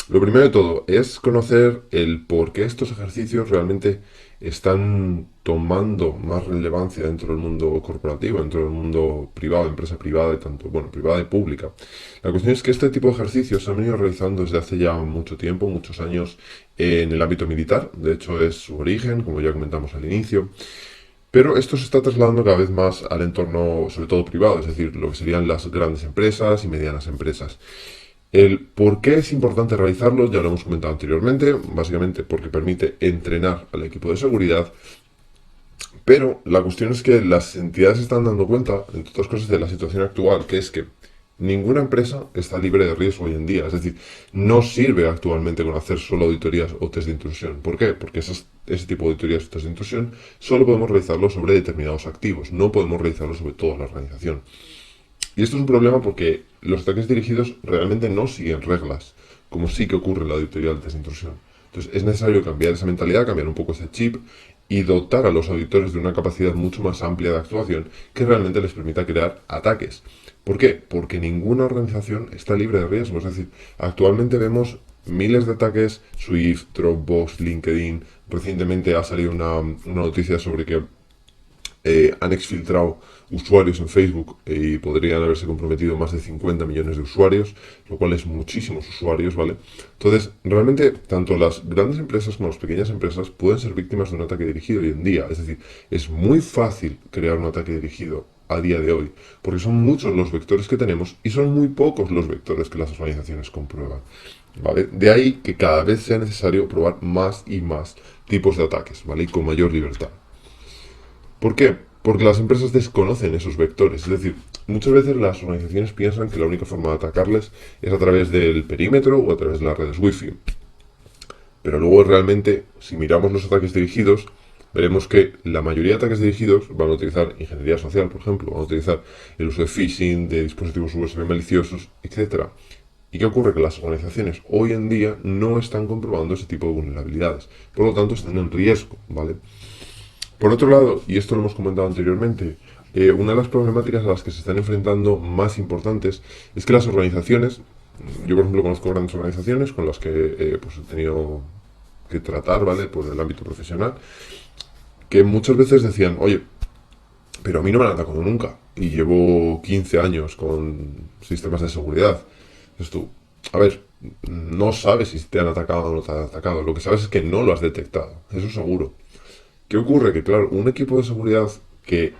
Lo primero de todo es conocer el por qué estos ejercicios realmente están tomando más relevancia dentro del mundo corporativo, dentro del mundo privado, empresa privada y tanto, bueno, privada y pública. La cuestión es que este tipo de ejercicios se han venido realizando desde hace ya mucho tiempo, muchos años, en el ámbito militar. De hecho, es su origen, como ya comentamos al inicio. Pero esto se está trasladando cada vez más al entorno, sobre todo privado, es decir, lo que serían las grandes empresas y medianas empresas. El por qué es importante realizarlo ya lo hemos comentado anteriormente, básicamente porque permite entrenar al equipo de seguridad, pero la cuestión es que las entidades se están dando cuenta, entre otras cosas, de la situación actual, que es que ninguna empresa está libre de riesgo hoy en día. Es decir, no sirve actualmente con hacer solo auditorías o test de intrusión. ¿Por qué? Porque ese tipo de auditorías o test de intrusión solo podemos realizarlo sobre determinados activos, no podemos realizarlo sobre toda la organización. Y esto es un problema porque los ataques dirigidos realmente no siguen reglas, como sí que ocurre en la auditoría del test de intrusión. Entonces es necesario cambiar esa mentalidad, cambiar un poco ese chip y dotar a los auditores de una capacidad mucho más amplia de actuación que realmente les permita crear ataques. ¿Por qué? Porque ninguna organización está libre de riesgos. Es decir, actualmente vemos miles de ataques, Swift, Dropbox, LinkedIn. Recientemente ha salido una noticia sobre que han exfiltrado usuarios en Facebook y podrían haberse comprometido más de 50 millones de usuarios, lo cual es muchísimos usuarios, ¿vale? Entonces, realmente, tanto las grandes empresas como las pequeñas empresas pueden ser víctimas de un ataque dirigido hoy en día. Es decir, es muy fácil crear un ataque dirigido a día de hoy, porque son muchos los vectores que tenemos y son muy pocos los vectores que las organizaciones comprueban. ¿Vale? De ahí que cada vez sea necesario probar más y más tipos de ataques, ¿vale? Y con mayor libertad. ¿Por qué? Porque las empresas desconocen esos vectores. Es decir, muchas veces las organizaciones piensan que la única forma de atacarles es a través del perímetro o a través de las redes Wi-Fi. Pero luego realmente, si miramos los ataques dirigidos, veremos que la mayoría de ataques dirigidos van a utilizar ingeniería social, por ejemplo, van a utilizar el uso de phishing, de dispositivos USB maliciosos, etcétera. ¿Y qué ocurre? Que las organizaciones hoy en día no están comprobando ese tipo de vulnerabilidades. Por lo tanto, están en riesgo, ¿vale? Por otro lado, y esto lo hemos comentado anteriormente, una de las problemáticas a las que se están enfrentando más importantes es que las organizaciones, yo por ejemplo conozco grandes organizaciones con las que pues he tenido que tratar, ¿vale? Por el ámbito profesional, que muchas veces decían, oye, pero a mí no me han atacado nunca y llevo 15 años con sistemas de seguridad. Entonces tú, a ver, no sabes si te han atacado o no te han atacado, lo que sabes es que no lo has detectado, eso seguro. ¿Qué ocurre? Que claro, un equipo de seguridad que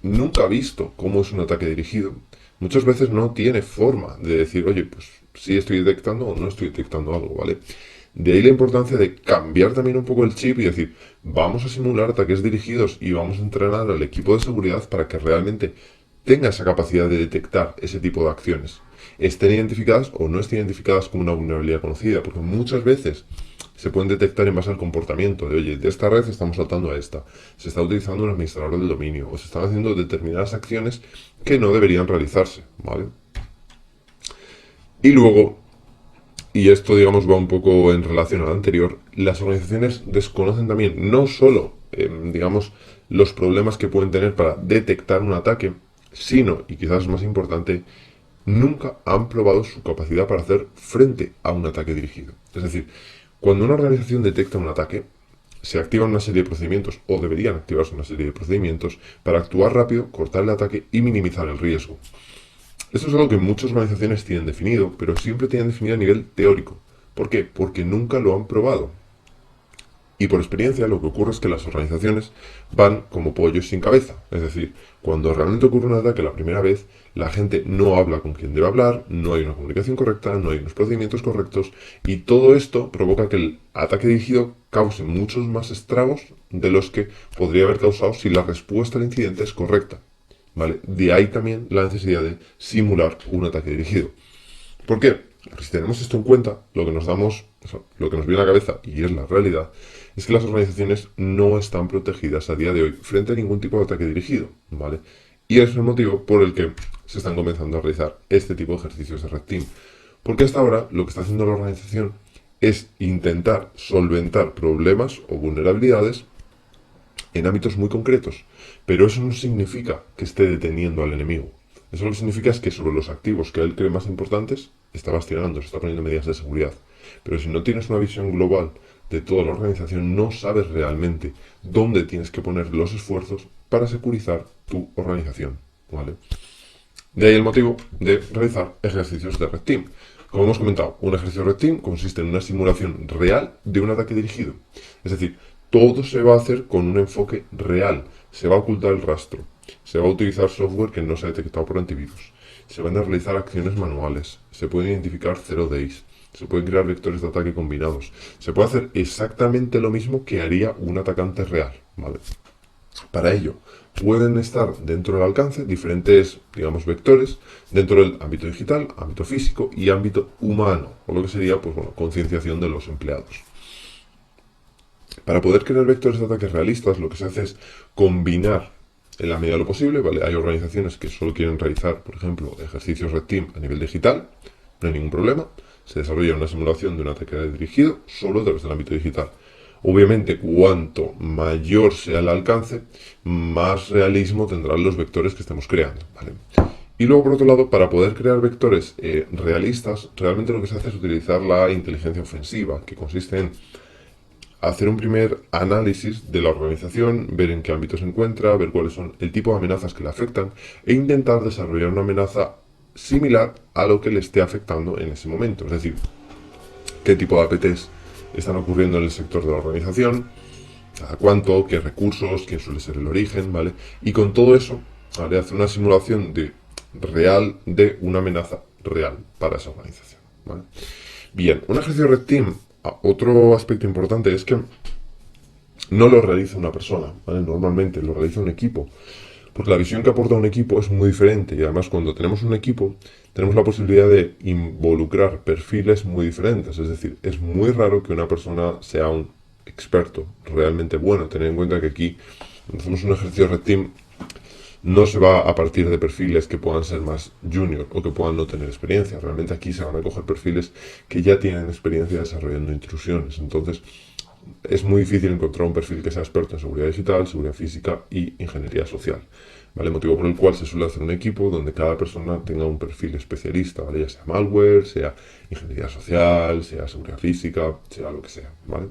nunca ha visto cómo es un ataque dirigido, muchas veces no tiene forma de decir, oye, pues sí estoy detectando o no estoy detectando algo, ¿vale? De ahí la importancia de cambiar también un poco el chip y decir, vamos a simular ataques dirigidos y vamos a entrenar al equipo de seguridad para que realmente tenga esa capacidad de detectar ese tipo de acciones. Estén identificadas o no estén identificadas como una vulnerabilidad conocida, porque muchas veces se pueden detectar en base al comportamiento de, oye, de esta red estamos saltando a esta, se está utilizando un administrador del dominio, o se están haciendo determinadas acciones que no deberían realizarse, ¿vale? Y luego, y esto digamos va un poco en relación al anterior, las organizaciones desconocen también no solo, digamos, los problemas que pueden tener para detectar un ataque, sino, y quizás más importante, nunca han probado su capacidad para hacer frente a un ataque dirigido. Es decir, cuando una organización detecta un ataque, se activan una serie de procedimientos, o deberían activarse una serie de procedimientos, para actuar rápido, cortar el ataque y minimizar el riesgo. Esto es algo que muchas organizaciones tienen definido, pero siempre tienen definido a nivel teórico. ¿Por qué? Porque nunca lo han probado. Y por experiencia lo que ocurre es que las organizaciones van como pollos sin cabeza. Es decir, cuando realmente ocurre un ataque la primera vez, la gente no habla con quien debe hablar, no hay una comunicación correcta, no hay unos procedimientos correctos y todo esto provoca que el ataque dirigido cause muchos más estragos de los que podría haber causado si la respuesta al incidente es correcta. ¿Vale? De ahí también la necesidad de simular un ataque dirigido. ¿Por qué? Porque si tenemos esto en cuenta, lo que nos damos, o sea, lo que nos viene a la cabeza, y es la realidad, es que las organizaciones no están protegidas a día de hoy frente a ningún tipo de ataque dirigido, ¿vale? Y es el motivo por el que se están comenzando a realizar este tipo de ejercicios de Red Team. Porque hasta ahora lo que está haciendo la organización es intentar solventar problemas o vulnerabilidades en ámbitos muy concretos, pero eso no significa que esté deteniendo al enemigo. Eso lo que significa es que sobre los activos que él cree más importantes, está bastionando, se está poniendo medidas de seguridad. pero si no tienes una visión global de toda la organización, no sabes realmente dónde tienes que poner los esfuerzos para securizar tu organización, ¿vale? De ahí el motivo de realizar ejercicios de Red Team. Como hemos comentado, un ejercicio Red Team consiste en una simulación real de un ataque dirigido. Es decir, todo se va a hacer con un enfoque real. Se va a ocultar el rastro. Se va a utilizar software que no se ha detectado por antivirus. Se van a realizar acciones manuales. Se pueden identificar 0 days. Se pueden crear vectores de ataque combinados. Se puede hacer exactamente lo mismo que haría un atacante real, ¿vale? Para ello, pueden estar dentro del alcance diferentes, digamos, vectores dentro del ámbito digital, ámbito físico y ámbito humano, o lo que sería, pues bueno, concienciación de los empleados. Para poder crear vectores de ataques realistas, lo que se hace es combinar en la medida de lo posible, ¿vale? Hay organizaciones que solo quieren realizar, por ejemplo, ejercicios Red Team a nivel digital, no hay ningún problema. Se desarrolla una simulación de un ataque dirigido solo a través del ámbito digital. Obviamente, cuanto mayor sea el alcance, más realismo tendrán los vectores que estemos creando, ¿vale? Y luego, por otro lado, para poder crear vectores realistas, realmente lo que se hace es utilizar la inteligencia ofensiva, que consiste en hacer un primer análisis de la organización, ver en qué ámbito se encuentra, ver cuáles son el tipo de amenazas que le afectan e intentar desarrollar una amenaza similar a lo que le esté afectando en ese momento. Es decir, qué tipo de APTs están ocurriendo en el sector de la organización, cada cuánto, qué recursos, quién suele ser el origen, ¿vale? Y con todo eso, ¿vale? Hacer una simulación real de una amenaza real para esa organización, ¿vale? Bien, un ejercicio Red Team, otro aspecto importante es que no lo realiza una persona, ¿vale? Normalmente lo realiza un equipo, porque la visión que aporta un equipo es muy diferente y además cuando tenemos un equipo tenemos la posibilidad de involucrar perfiles muy diferentes, es decir, es muy raro que una persona sea un experto realmente bueno. Tener en cuenta que aquí cuando hacemos un ejercicio Red Team no se va a partir de perfiles que puedan ser más junior o que puedan no tener experiencia. Realmente aquí se van a coger perfiles que ya tienen experiencia desarrollando intrusiones. Entonces, es muy difícil encontrar un perfil que sea experto en seguridad digital, seguridad física y ingeniería social, ¿vale? Motivo por el cual se suele hacer un equipo donde cada persona tenga un perfil especialista, ¿vale? Ya sea malware, sea ingeniería social, sea seguridad física, sea lo que sea, ¿vale?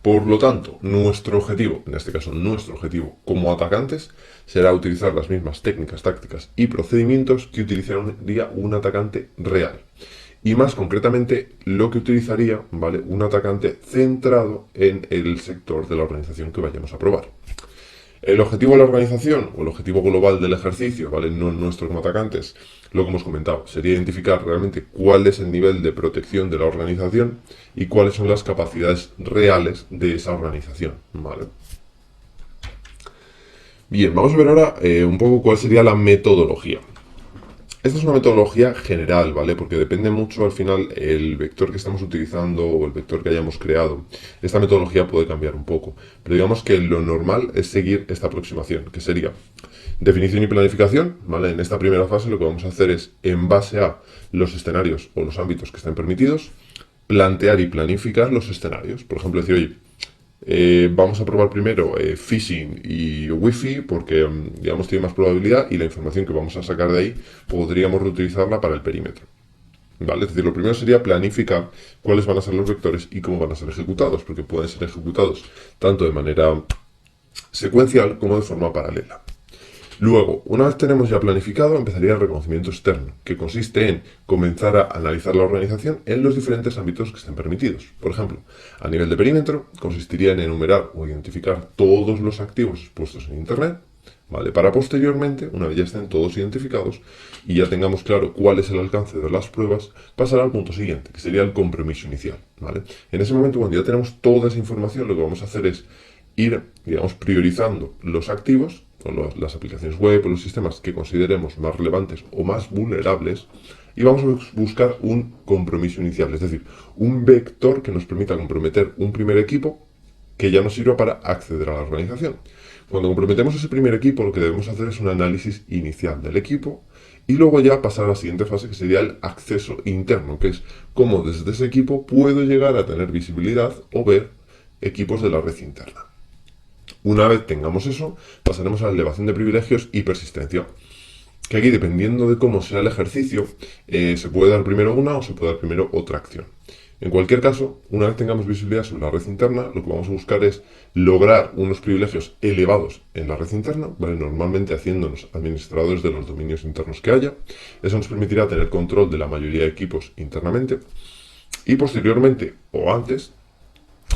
Por lo tanto, nuestro objetivo, en este caso nuestro objetivo como atacantes, será utilizar las mismas técnicas, tácticas y procedimientos que utilizaría un atacante real. Y más concretamente, lo que utilizaría, ¿vale? Un atacante centrado en el sector de la organización que vayamos a probar. El objetivo de la organización, o el objetivo global del ejercicio, ¿vale? No nuestro como atacantes, lo que hemos comentado, sería identificar realmente cuál es el nivel de protección de la organización y cuáles son las capacidades reales de esa organización, ¿vale? Bien, vamos a ver ahora un poco cuál sería la metodología. Esta es una metodología general, ¿vale? Porque depende mucho al final el vector que estamos utilizando o el vector que hayamos creado. Esta metodología puede cambiar un poco, pero digamos que lo normal es seguir esta aproximación, que sería definición y planificación, ¿vale? En esta primera fase lo que vamos a hacer es, en base a los escenarios o los ámbitos que estén permitidos, plantear y planificar los escenarios. Por ejemplo, decir, oye, vamos a probar primero phishing y Wi-Fi porque, digamos, tiene más probabilidad y la información que vamos a sacar de ahí podríamos reutilizarla para el perímetro. ¿Vale? Es decir, lo primero sería planificar cuáles van a ser los vectores y cómo van a ser ejecutados, porque pueden ser ejecutados tanto de manera secuencial como de forma paralela. Luego, una vez tenemos ya planificado, empezaría el reconocimiento externo, que consiste en comenzar a analizar la organización en los diferentes ámbitos que estén permitidos. Por ejemplo, a nivel de perímetro, consistiría en enumerar o identificar todos los activos expuestos en Internet, ¿vale? Para posteriormente, una vez ya estén todos identificados y ya tengamos claro cuál es el alcance de las pruebas, pasar al punto siguiente, que sería el compromiso inicial, ¿vale? En ese momento, cuando ya tenemos toda esa información, lo que vamos a hacer es ir, digamos, priorizando los activos o las aplicaciones web o los sistemas que consideremos más relevantes o más vulnerables y vamos a buscar un compromiso inicial, es decir, un vector que nos permita comprometer un primer equipo que ya nos sirva para acceder a la organización. Cuando comprometemos ese primer equipo, lo que debemos hacer es un análisis inicial del equipo y luego ya pasar a la siguiente fase, que sería el acceso interno, que es cómo desde ese equipo puedo llegar a tener visibilidad o ver equipos de la red interna. Una vez tengamos eso, pasaremos a la elevación de privilegios y persistencia. que aquí, dependiendo de cómo sea el ejercicio, se puede dar primero una o se puede dar primero otra acción. En cualquier caso, una vez tengamos visibilidad sobre la red interna, lo que vamos a buscar es lograr unos privilegios elevados en la red interna, ¿vale? Normalmente haciéndonos administradores de los dominios internos que haya. Eso nos permitirá tener control de la mayoría de equipos internamente. Y posteriormente, o antes,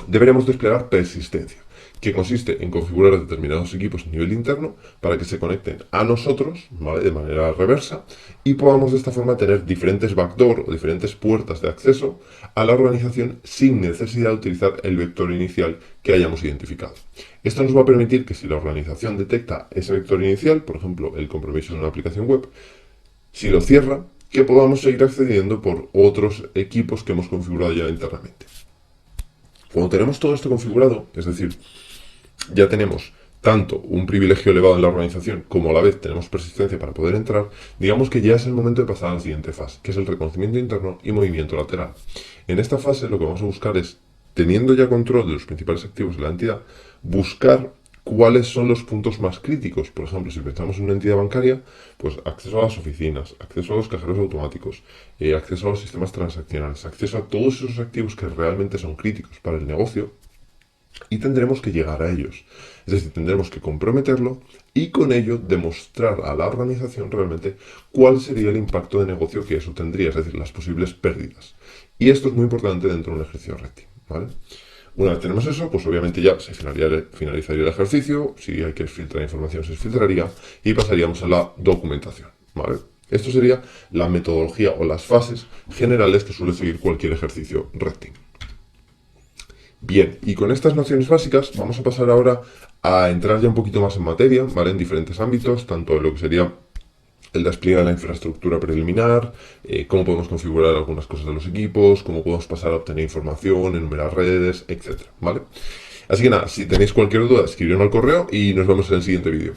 deberemos desplegar persistencia, que consiste en configurar determinados equipos a nivel interno para que se conecten a nosotros, ¿vale? De manera reversa, y podamos de esta forma tener diferentes backdoor o diferentes puertas de acceso a la organización sin necesidad de utilizar el vector inicial que hayamos identificado. Esto nos va a permitir que si la organización detecta ese vector inicial, por ejemplo, el compromiso en una aplicación web, si lo cierra, que podamos seguir accediendo por otros equipos que hemos configurado ya internamente. Cuando tenemos todo esto configurado, es decir, ya tenemos tanto un privilegio elevado en la organización como a la vez tenemos persistencia para poder entrar, digamos que ya es el momento de pasar a la siguiente fase, que es el reconocimiento interno y movimiento lateral. En esta fase lo que vamos a buscar es, teniendo ya control de los principales activos de la entidad, buscar cuáles son los puntos más críticos. Por ejemplo, si pensamos en una entidad bancaria, pues acceso a las oficinas, acceso a los cajeros automáticos, acceso a los sistemas transaccionales, acceso a todos esos activos que realmente son críticos para el negocio, y tendremos que llegar a ellos. Es decir, tendremos que comprometerlo y con ello demostrar a la organización realmente cuál sería el impacto de negocio que eso tendría, es decir, las posibles pérdidas. Y esto es muy importante dentro de un ejercicio de rating, ¿vale? Una vez tenemos eso, pues obviamente ya se finalizaría el ejercicio, si hay que filtrar información se filtraría y pasaríamos a la documentación, ¿vale? Esto sería la metodología o las fases generales que suele seguir cualquier ejercicio red team. Bien, y con estas nociones básicas vamos a pasar ahora a entrar ya un poquito más en materia, ¿vale? En diferentes ámbitos, tanto en lo que sería el despliegue de la infraestructura preliminar, cómo podemos configurar algunas cosas de los equipos, cómo podemos pasar a obtener información, enumerar redes, etc. ¿Vale? Así que nada, si tenéis cualquier duda, escribidme al correo y nos vemos en el siguiente vídeo.